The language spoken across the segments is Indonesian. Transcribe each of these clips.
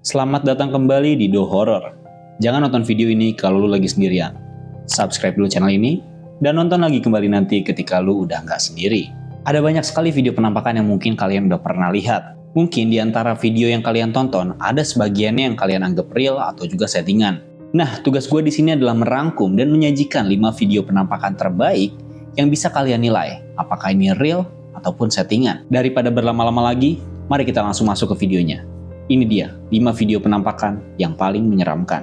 Selamat datang kembali di Do Horror. Jangan nonton video ini kalau lu lagi sendirian. Subscribe dulu channel ini, dan nonton lagi kembali nanti ketika lu udah nggak sendiri. Ada banyak sekali video penampakan yang mungkin kalian udah pernah lihat. Mungkin di antara video yang kalian tonton, ada sebagiannya yang kalian anggap real atau juga settingan. Nah, tugas gue di sini adalah merangkum dan menyajikan 5 video penampakan terbaik yang bisa kalian nilai apakah ini real ataupun settingan. Daripada berlama-lama lagi, mari kita langsung masuk ke videonya. Ini dia 5 video penampakan yang paling menyeramkan.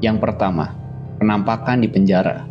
Yang pertama, penampakan di penjara.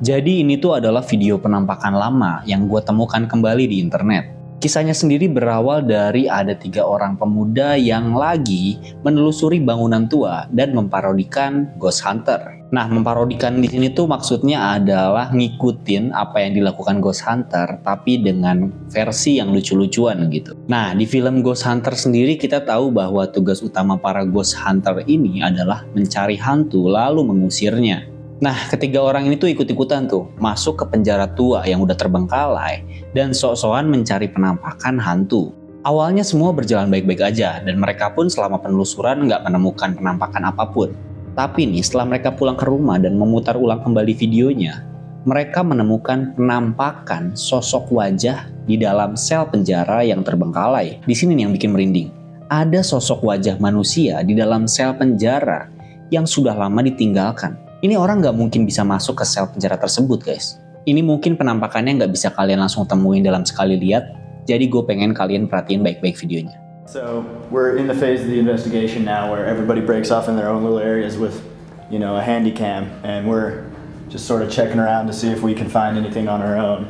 Jadi ini tuh adalah video penampakan lama yang gue temukan kembali di internet. Kisahnya sendiri berawal dari ada 3 orang pemuda yang lagi menelusuri bangunan tua dan memparodikan Ghost Hunter. Nah, memparodikan di sini tuh maksudnya adalah ngikutin apa yang dilakukan Ghost Hunter tapi dengan versi yang lucu-lucuan gitu. Nah, di film Ghost Hunter sendiri kita tahu bahwa tugas utama para Ghost Hunter ini adalah mencari hantu lalu mengusirnya. Nah, ketiga orang ini tuh ikut-ikutan tuh masuk ke penjara tua yang udah terbengkalai dan sok-sokan mencari penampakan hantu. Awalnya semua berjalan baik-baik aja dan mereka pun selama penelusuran nggak menemukan penampakan apapun. Tapi nih, setelah mereka pulang ke rumah dan memutar ulang kembali videonya, mereka menemukan penampakan sosok wajah di dalam sel penjara yang terbengkalai. Di sini nih yang bikin merinding. Ada sosok wajah manusia di dalam sel penjara yang sudah lama ditinggalkan. Ini orang nggak mungkin bisa masuk ke sel penjara tersebut, guys. Ini mungkin penampakannya nggak bisa kalian langsung temuin dalam sekali lihat, jadi gue pengen kalian perhatiin baik-baik videonya. So we're in the phase of the investigation now where everybody breaks off in their own little areas with, a handy cam, and we're just sort of checking around to see if we can find anything on our own.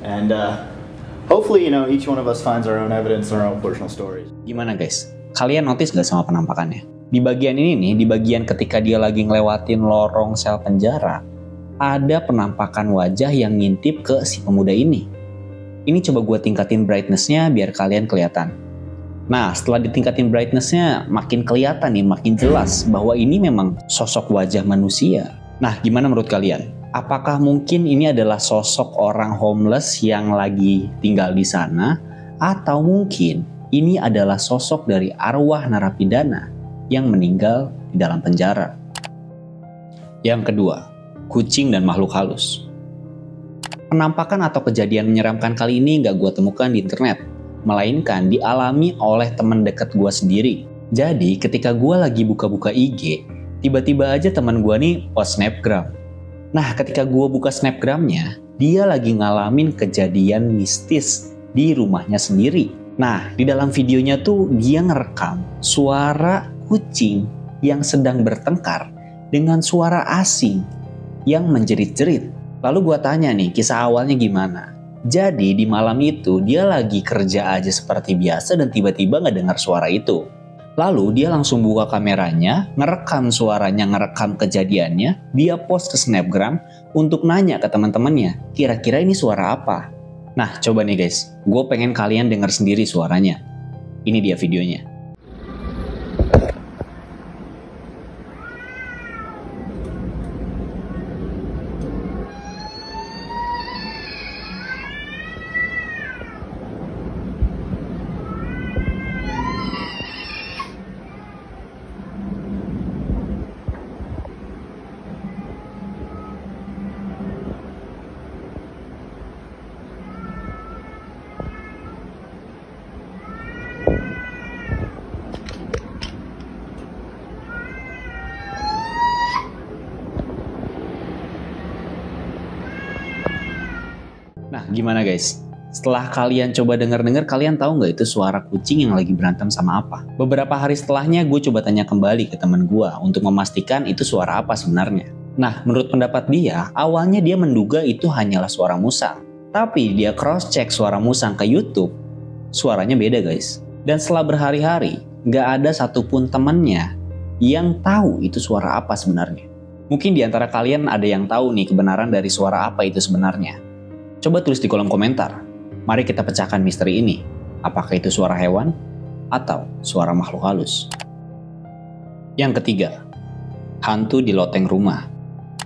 And hopefully, each one of us finds our own evidence, our own personal stories. Gimana guys? Kalian notice gak sama penampakannya? Di bagian ini nih, di bagian ketika dia lagi ngelewatin lorong sel penjara, ada penampakan wajah yang ngintip ke si pemuda ini. Ini coba gue tingkatin brightness-nya biar kalian kelihatan. Nah, setelah ditingkatin brightness-nya, makin kelihatan nih, makin jelas bahwa ini memang sosok wajah manusia. Nah, gimana menurut kalian? Apakah mungkin ini adalah sosok orang homeless yang lagi tinggal di sana? Atau mungkin ini adalah sosok dari arwah narapidana yang meninggal di dalam penjara? Yang kedua, kucing dan makhluk halus. Penampakan atau kejadian menyeramkan kali ini nggak gue temukan di internet, melainkan dialami oleh teman dekat gue sendiri. Jadi ketika gue lagi buka-buka IG, tiba-tiba aja teman gue nih post snapgram. Nah, ketika gue buka snapgramnya, dia lagi ngalamin kejadian mistis di rumahnya sendiri. Nah, di dalam videonya tuh dia ngerekam suara kucing yang sedang bertengkar dengan suara asing yang menjerit-jerit. Lalu gue tanya nih, kisah awalnya gimana? Jadi di malam itu dia lagi kerja aja seperti biasa dan tiba-tiba ngedengar suara itu. Lalu dia langsung buka kameranya, ngerekam suaranya, ngerekam kejadiannya, dia post ke snapgram untuk nanya ke teman-temannya, kira-kira ini suara apa? Nah, coba nih guys, gue pengen kalian dengar sendiri suaranya. Ini dia videonya. Nah, gimana guys? Setelah kalian coba denger-denger, kalian tahu nggak itu suara kucing yang lagi berantem sama apa? Beberapa hari setelahnya gue coba tanya kembali ke teman gue untuk memastikan itu suara apa sebenarnya. Nah, menurut pendapat dia, awalnya dia menduga itu hanyalah suara musang. Tapi dia cross-check suara musang ke YouTube, suaranya beda guys. Dan setelah berhari-hari, nggak ada satupun temannya yang tahu itu suara apa sebenarnya. Mungkin di antara kalian ada yang tahu nih kebenaran dari suara apa itu sebenarnya. Coba tulis di kolom komentar. Mari kita pecahkan misteri ini. Apakah itu suara hewan? atau suara makhluk halus. Yang ketiga, hantu di loteng rumah.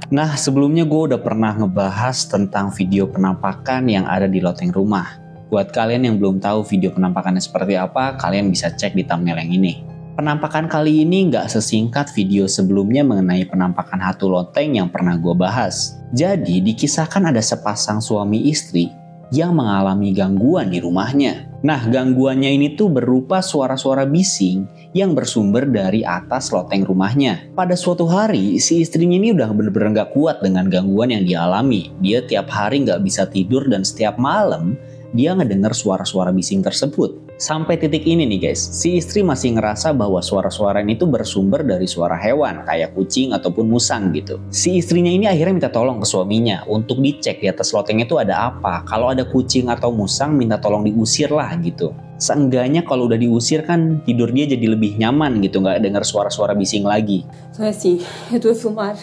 Nah, sebelumnya gue udah pernah ngebahas tentang video penampakan yang ada di loteng rumah. Buat kalian yang belum tahu video penampakannya seperti apa, kalian bisa cek di thumbnail yang ini. Penampakan kali ini nggak sesingkat video sebelumnya mengenai penampakan hantu loteng yang pernah gue bahas. Jadi, dikisahkan ada sepasang suami istri yang mengalami gangguan di rumahnya. Nah, gangguannya ini tuh berupa suara-suara bising yang bersumber dari atas loteng rumahnya. Pada suatu hari, si istrinya ini udah bener-bener gak kuat dengan gangguan yang dialami. Dia tiap hari gak bisa tidur dan setiap malam dia ngedengar suara-suara bising tersebut. Sampai titik ini nih guys, si istri masih ngerasa bahwa suara-suara ini tuh bersumber dari suara hewan kayak kucing ataupun musang gitu. Si istrinya ini akhirnya minta tolong ke suaminya untuk dicek di atas lotengnya itu ada apa. Kalau ada kucing atau musang minta tolong diusir lah gitu. Seenggaknya kalau udah diusir kan tidur dia jadi lebih nyaman gitu, nggak dengar suara-suara bising lagi. Então é assim, eu estou a filmar,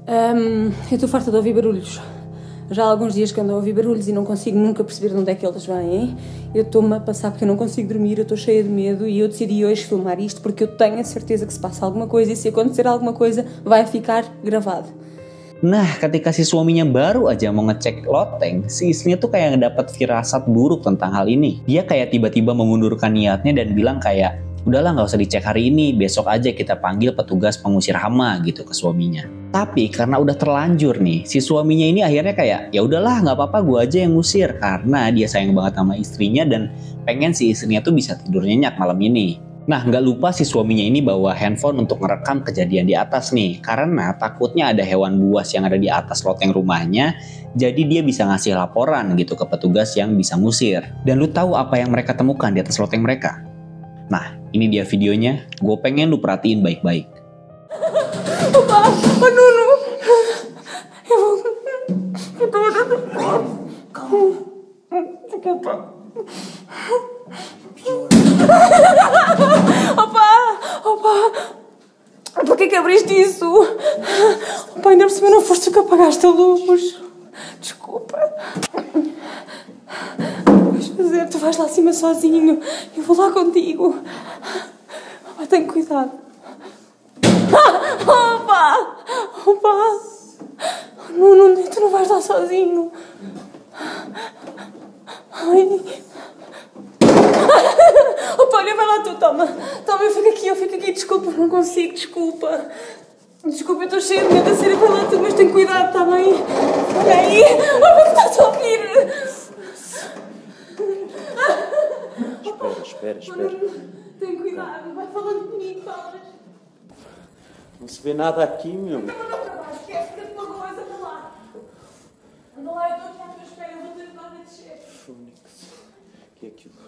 eu estou farta de ouvir barulhos. Já há alguns dias que ando a ouvir barulhos e não consigo nunca perceber de onde é que eles vêm. Eu estou-me a passar porque eu não consigo dormir, eu estou cheia de medo e eu decidi hoje filmar isto porque eu tenho a certeza que se passa alguma coisa e se acontecer alguma coisa vai ficar gravado. Nah, ketika si suaminya baru aja mau ngecek loteng, si istrinya tuh kayak ngedapat firasat buruk tentang hal ini. Dia kayak tiba-tiba mengundurkan niatnya dan bilang kayak, udahlah nggak usah dicek hari ini, besok aja kita panggil petugas pengusir hama gitu ke suaminya. Tapi karena udah terlanjur nih, si suaminya ini akhirnya kayak, ya udahlah nggak apa-apa gue aja yang ngusir karena dia sayang banget sama istrinya dan pengen si istrinya tuh bisa tidur nyenyak malam ini. Nah, nggak lupa si suaminya ini bawa handphone untuk merekam kejadian di atas nih, karena takutnya ada hewan buas yang ada di atas loteng rumahnya, jadi dia bisa ngasih laporan gitu ke petugas yang bisa ngusir. Dan lu tahu apa yang mereka temukan di atas loteng mereka? Nah, ini dia videonya, gue pengen lu perhatiin baik-baik. Opa, Nuno! Eu estou Desculpa. Opa! Por que abriste isso? Opa, ainda por cima não foste tu que apagaste a luz. Desculpa. Vais fazer, tu vais lá acima sozinho. Eu vou lá contigo. Opa, tem cuidado. Opa! Não, tu não vais lá sozinho. Ai. Opa, olha, vai lá tu, toma, eu fico aqui, desculpa, não consigo, desculpa, eu estou cheia de medo, a sério, vai lá tu, mas tem cuidado, está bem? Olha aí, opa, que estás a ouvir? Espera. Tem cuidado, vai falando comigo, falas. Não se vê nada aqui, meu. Anda lá, esquece que uma coisa, anda lá. Anda lá, eu estou aqui à tua espera, eu vou ter que dar a descer. Fônix. O que é aquilo?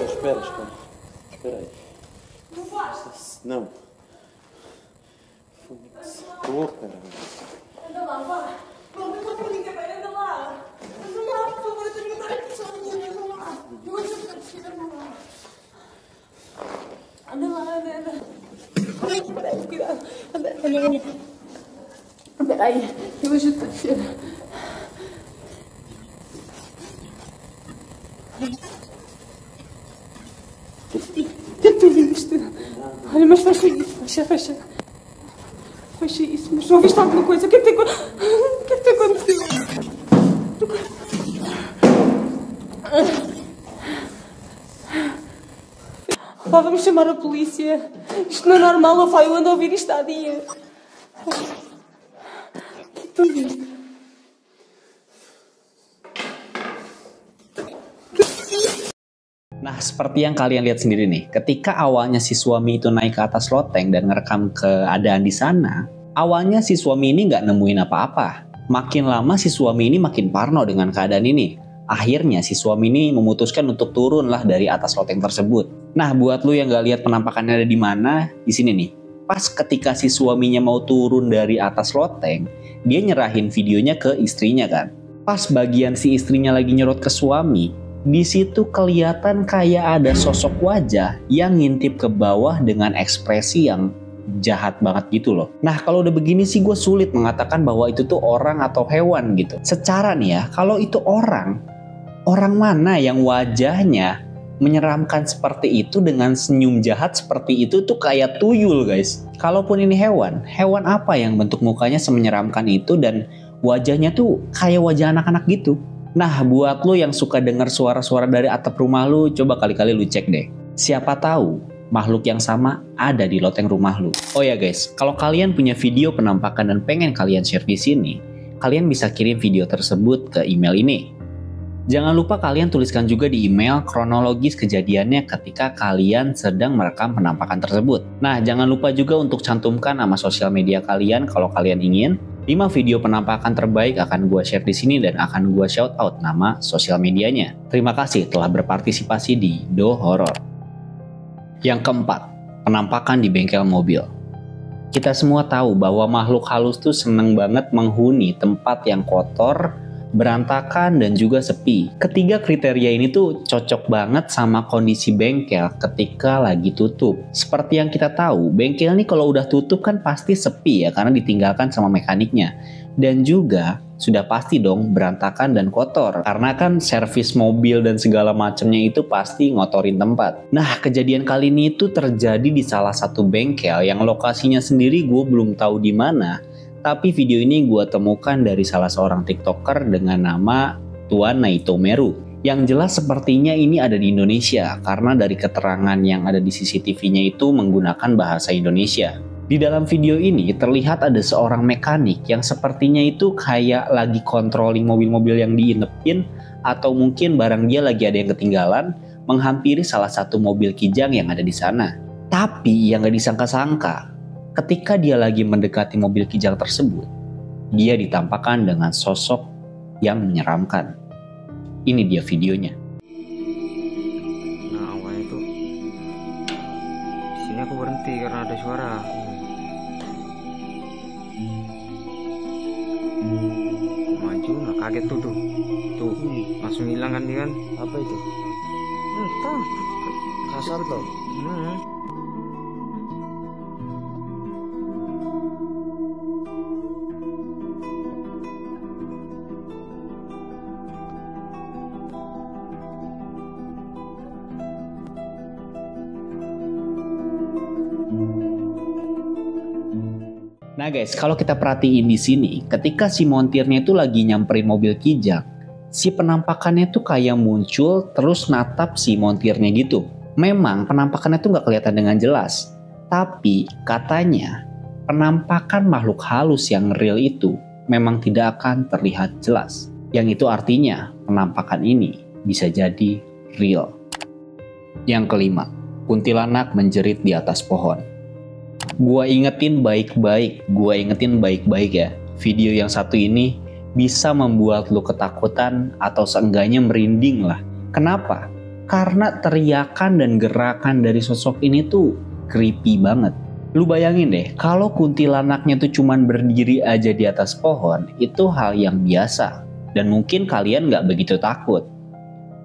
Espera. Espera aí. Não vais? Não. Fônix. Tô, caramba. Anda lá, vá. Pronto, eu estou por mim também, anda lá. Anda lá, por favor, eu tenho que estar aqui sozinha, anda lá. Eu vou te descer, anda lá. Anda lá, anda. Cuidado. Anda. Espera aí, eu ajudo-te a descer. O que é que tu viste? Olha, mas fecha isso, fecha isso, mas não viste alguma coisa? O que é que te aconteceu? Pá, vamos chamar a polícia. Isto não é normal, ó, eu ando a ouvir isto há dias. O que é que tu viste? Nah, seperti yang kalian lihat sendiri nih, ketika awalnya si suami itu naik ke atas loteng dan ngerekam keadaan di sana, awalnya si suami ini nggak nemuin apa-apa. Makin lama si suami ini makin parno dengan keadaan ini. Akhirnya si suami ini memutuskan untuk turun lah dari atas loteng tersebut. Nah, buat lu yang nggak lihat penampakannya ada di mana, di sini nih. Pas ketika si suaminya mau turun dari atas loteng, dia nyerahin videonya ke istrinya kan. Pas bagian si istrinya lagi nyerot ke suami, di situ kelihatan kayak ada sosok wajah yang ngintip ke bawah dengan ekspresi yang jahat banget gitu loh. Nah kalau udah begini sih gue sulit mengatakan bahwa itu tuh orang atau hewan gitu. Secara nih ya, kalau itu orang mana yang wajahnya menyeramkan seperti itu dengan senyum jahat seperti itu tuh kayak tuyul guys. Kalaupun ini hewan apa yang bentuk mukanya semenyeramkan itu dan wajahnya tuh kayak wajah anak-anak gitu. Nah buat lo yang suka dengar suara-suara dari atap rumah lu, coba kali-kali lu cek deh. Siapa tahu makhluk yang sama ada di loteng rumah lu. Oh ya guys, kalau kalian punya video penampakan dan pengen kalian share di sini, kalian bisa kirim video tersebut ke email ini. Jangan lupa kalian tuliskan juga di email kronologis kejadiannya ketika kalian sedang merekam penampakan tersebut. Nah, jangan lupa juga untuk cantumkan nama sosial media kalian kalau kalian ingin. 5 video penampakan terbaik akan gue share di sini dan akan gue shout out nama sosial medianya. Terima kasih telah berpartisipasi di Do Horror. Yang keempat, penampakan di bengkel mobil. Kita semua tahu bahwa makhluk halus tuh seneng banget menghuni tempat yang kotor, berantakan, dan juga sepi. Ketiga kriteria ini tuh cocok banget sama kondisi bengkel ketika lagi tutup. Seperti yang kita tahu, bengkel ini kalau udah tutup kan pasti sepi ya, karena ditinggalkan sama mekaniknya. Dan juga sudah pasti dong berantakan dan kotor, karena kan servis mobil dan segala macamnya itu pasti ngotorin tempat. Nah kejadian kali ini itu terjadi di salah satu bengkel yang lokasinya sendiri gue belum tahu di mana. Tapi video ini gue temukan dari salah seorang TikToker dengan nama Tuan Naito Meru. Yang jelas sepertinya ini ada di Indonesia karena dari keterangan yang ada di CCTV-nya itu menggunakan bahasa Indonesia. Di dalam video ini terlihat ada seorang mekanik yang sepertinya itu kayak lagi controlling mobil-mobil yang diinepin atau mungkin barang dia lagi ada yang ketinggalan menghampiri salah satu mobil kijang yang ada di sana. Tapi yang gak disangka-sangka, ketika dia lagi mendekati mobil kijang tersebut, dia ditampakkan dengan sosok yang menyeramkan. Ini dia videonya. Nah, awalnya itu di sini aku berhenti karena ada suara. Maju, nah kaget tuh. Tuh, langsung hilang kan dia kan? Apa itu? Entah. Kasar toh. Nah guys, kalau kita perhatiin di sini, ketika si montirnya itu lagi nyamperin mobil kijang, si penampakannya tuh kayak muncul terus natap si montirnya gitu. Memang penampakannya tuh nggak kelihatan dengan jelas, tapi katanya penampakan makhluk halus yang real itu memang tidak akan terlihat jelas. Yang itu artinya penampakan ini bisa jadi real. Yang kelima, kuntilanak menjerit di atas pohon. Gua ingetin baik-baik ya. Video yang satu ini bisa membuat lu ketakutan atau seenggaknya merinding lah. Kenapa? Karena teriakan dan gerakan dari sosok ini tuh creepy banget. Lu bayangin deh, kalau kuntilanaknya tuh cuman berdiri aja di atas pohon, itu hal yang biasa. Dan mungkin kalian gak begitu takut.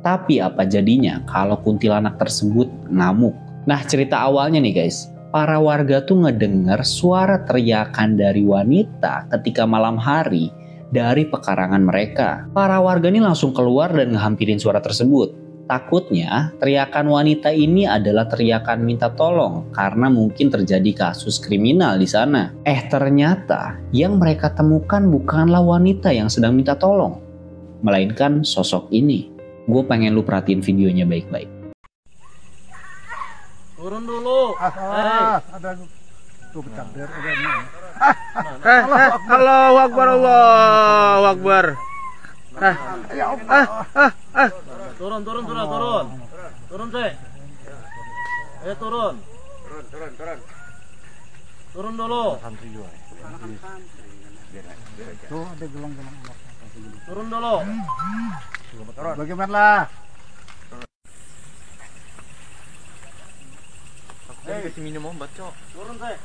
Tapi apa jadinya kalau kuntilanak tersebut ngamuk? Nah cerita awalnya nih guys, para warga tuh ngedengar suara teriakan dari wanita ketika malam hari dari pekarangan mereka. Para warga ini langsung keluar dan ngehampirin suara tersebut. Takutnya teriakan wanita ini adalah teriakan minta tolong karena mungkin terjadi kasus kriminal di sana. Ternyata yang mereka temukan bukanlah wanita yang sedang minta tolong, melainkan sosok ini. Gue pengen lu perhatiin videonya baik-baik. Turun dulu. Ada tuh bercampur ada ini. Allahu Akbar, Allahu Akbar. Turun. Turun, Teh. Ayo turun. Turun dulu. Tuh ada gelang-gelang. Turun dulu. Bagaimana? Kasih minum obat, Cok. Turun, Teh.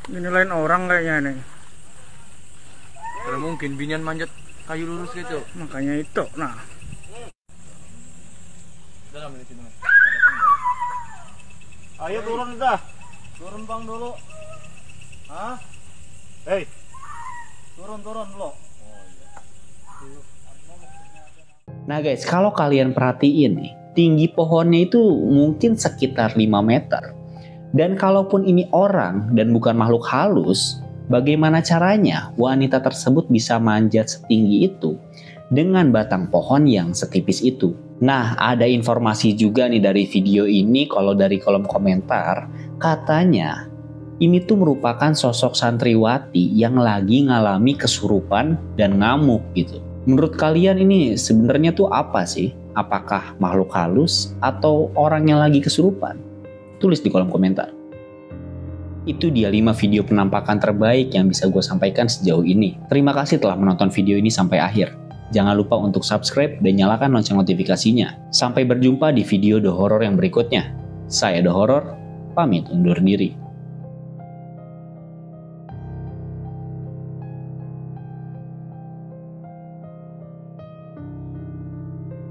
Ini lain orang kayaknya nih. Kalau mungkin binian manjat kayu lurus gitu. Makanya itu. Nah. Dalam ini sini. Ayo turun dah. Turun bang dulu. Hah? Hei. Turun dulu. Nah guys, kalau kalian perhatiin nih, tinggi pohonnya itu mungkin sekitar 5 meter. Dan kalaupun ini orang dan bukan makhluk halus, bagaimana caranya wanita tersebut bisa manjat setinggi itu dengan batang pohon yang setipis itu? Nah, ada informasi juga nih dari video ini, kalau dari kolom komentar, katanya ini tuh merupakan sosok santriwati yang lagi ngalami kesurupan dan ngamuk gitu. Menurut kalian ini sebenarnya tuh apa sih? Apakah makhluk halus atau orang yang lagi kesurupan? Tulis di kolom komentar. Itu dia 5 video penampakan terbaik yang bisa gue sampaikan sejauh ini. Terima kasih telah menonton video ini sampai akhir. Jangan lupa untuk subscribe dan nyalakan lonceng notifikasinya. Sampai berjumpa di video The Horror yang berikutnya. Saya The Horror, pamit undur diri.